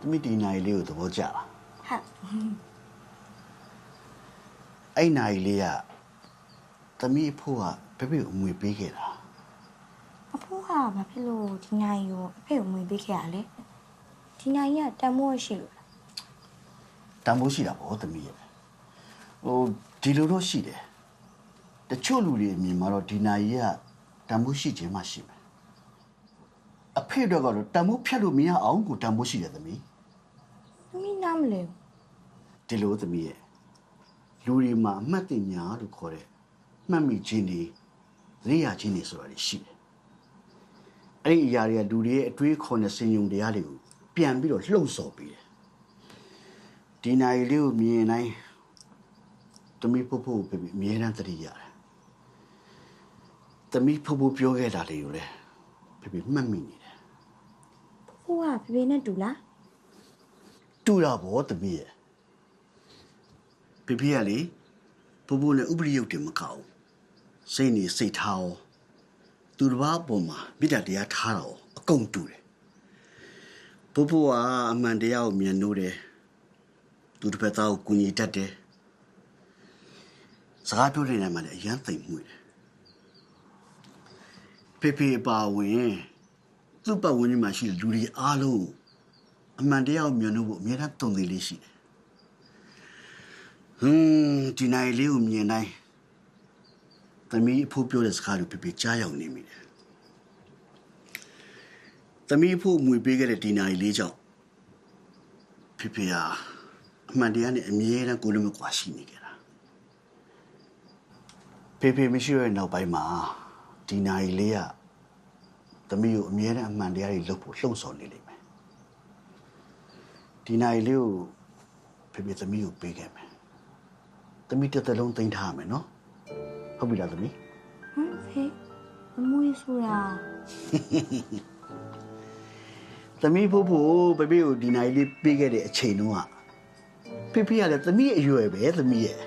သမီးဒီနိုင်လေးကိုသဘောကျလားဟုတ်အဲ့နိုင်လေးကသမီးအဖိုးကဖေဖေကိုအမွေပေးခဲ့တာအဖိုးကဘာဖြစ်လို့ဒီနိုင်ကိုအဖေကိုအမွေပေးခဲ့ရလဲဒီနိုင်ကတန်မိုးရှိလို့လားတန်မိုးရှိတာပေါ့သမီးရဲ့ဒီလိုတော့ရှိတယ်တချို့လူတွေအမြင်မှာတော့ဒီနိုင်ကတန်မိုးရှိခြင်းမှရှိမယ်အဖေတော့ကတော့တန်မိုးဖြတ်လို့မရအောင်ကိုတန်မိုးရှိတယ်သမီးနားမလဲဒီလိုသမီးရဲ့လူတွေမှာအမှတ်တင်ညာလို့ခေါ်တဲ့မှတ်မိခြင်းတွေရိယာခြင်းတွေဆိုတာရှိတယ်အဲ့ဒီအရာတွေကလူတွေရဲ့အတွေးခေါ်တဲ့စင်ယုံတရားတွေကိုပြန်ပြီးတော့လှုပ်ဆော်ပေးတယ်ဒီနိုင်လေးကိုမြင်တိုင်းသမီးဖို့ဖို့အမြဲတမ်းသတိရတယ်သမီးဖို့ဖို့ပြောခဲ့တာလေးကိုလည်းဖေမှတ်မိနေတယ်ဖို့ကဖေနဲ့တူလားတူတာဗောသမီးရဲ့ဖေကလေဘိုးဘိုးနဲ့ဥပရိယုတ်တယ်မကောက်စိတ်နေစိတ်ထားအောင်သူတစ်ပါးပေါ်မှာမိတ္တတရားထားတာအကုန်တူတယ်ဘိုးဘိုးကအမှန်တရားကိုမြင်လို့တယ်သူတစ်ဖက်သားကိုကူညီတတ်တယ်စကားပြောတဲ့နေရာမှာလည်းအယမ်းသိမ်မှုတယ်ဖေပါဝင်သူ့ပတ်ဝန်းကျင်မှာရှိတဲ့လူတွေအားလုံးအမှန်တရားကိုမြင်လို့အများအားတုံသေးလေးရှိတယ်ဒီနိုင်လေးကိုမြင်တိုင်းသမီးအဖို့ပြောတဲ့စကားကိုပြကြားရောက်နေမိတယ်သမီးအဖို့မွေပေးခဲ့တဲ့ဒီနိုင်လေးကြောင့်ဖေဟာအမှန်တရားနဲ့အမြဲတမ်းကိုလုံးမကွာရှိနေကြတာဖေမရှိရတဲ့နောက်ပိုင်းမှာဒီနိုင်လေးကသမီးကိုအမြဲတမ်းအမှန်တရားတွေလုပ်ဖို့လှုံ့ဆော်နေလိမ့်မယ်ဒီနိုင်လေးကိုဖေသမီးကိုပေးခဲ့မယ်သမီးတစ်သက်လုံးသိမ်းထားရမယ်နော်ဟုတ်ပြီလားသမီးဖေအမွေဆိုတာသမီးဖို့ဖေကိုဒီနိုင်လေးပေးခဲ့တဲ့အချိန်တုန်းကဖေကလည်းသမီးအရွယ်ပဲသမီးရဲ့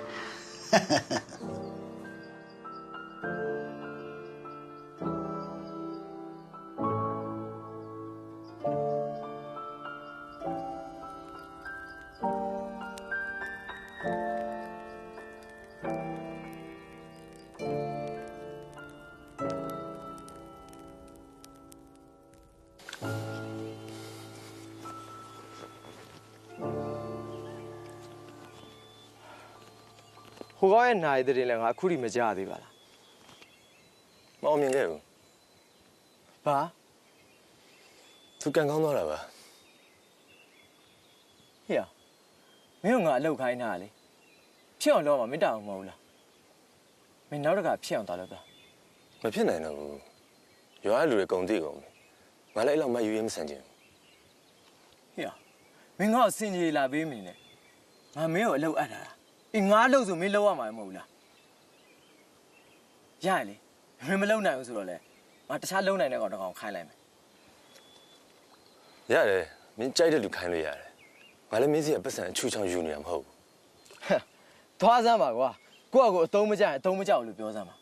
ဟိုကောရဲ့နိုင်တဲ့လည်းငါအခုထိမကြသေးပါလားမအောင်မြင်ခဲ့ဘူးဘာသူကန်ကောင်းသွားတာပါဟေ့မင်းကငါအလောက်ခိုင်းတာလေဖြစ်အောင်လုပ်မှာမင်းတောင်းမဟုတ်လားမင်းနောက်တခါဖြစ်အောင်တာလို့တော့မဖြစ်နိုင်တော့ဘူးရွာလူတွေကုန်တိကုန်ငါလည်းအဲ့လောက်မှယူရင်းမဆန်ချင်ဟေ့မင်းကအစင်ကြီးလာပေးမင်းနဲ့ငါမင်းကိုအလောက်အပ်တာငါလို့ဆိုမင်းလောက်ရမှာမဟုတ်လားရရလေမင်းမလုံနိုင်ဘူးဆိုတော့လေငါတခြားလုံနိုင်တဲ့ကောင်တစ်ကောင်ခိုင်းလိုက်မယ်ရတယ်မင်းကြိုက်တဲ့လူခိုင်းလို့ရတယ်ငါလည်းမင်းစီကပတ်စံအချူချောင်းယူနေတာမဟုတ်ဘူးသွားစမ်းပါကွာကိုယ့်အကိုအသုံးမကျရင်အသုံးမကျဘူးလို့ပြောစမ်းပါ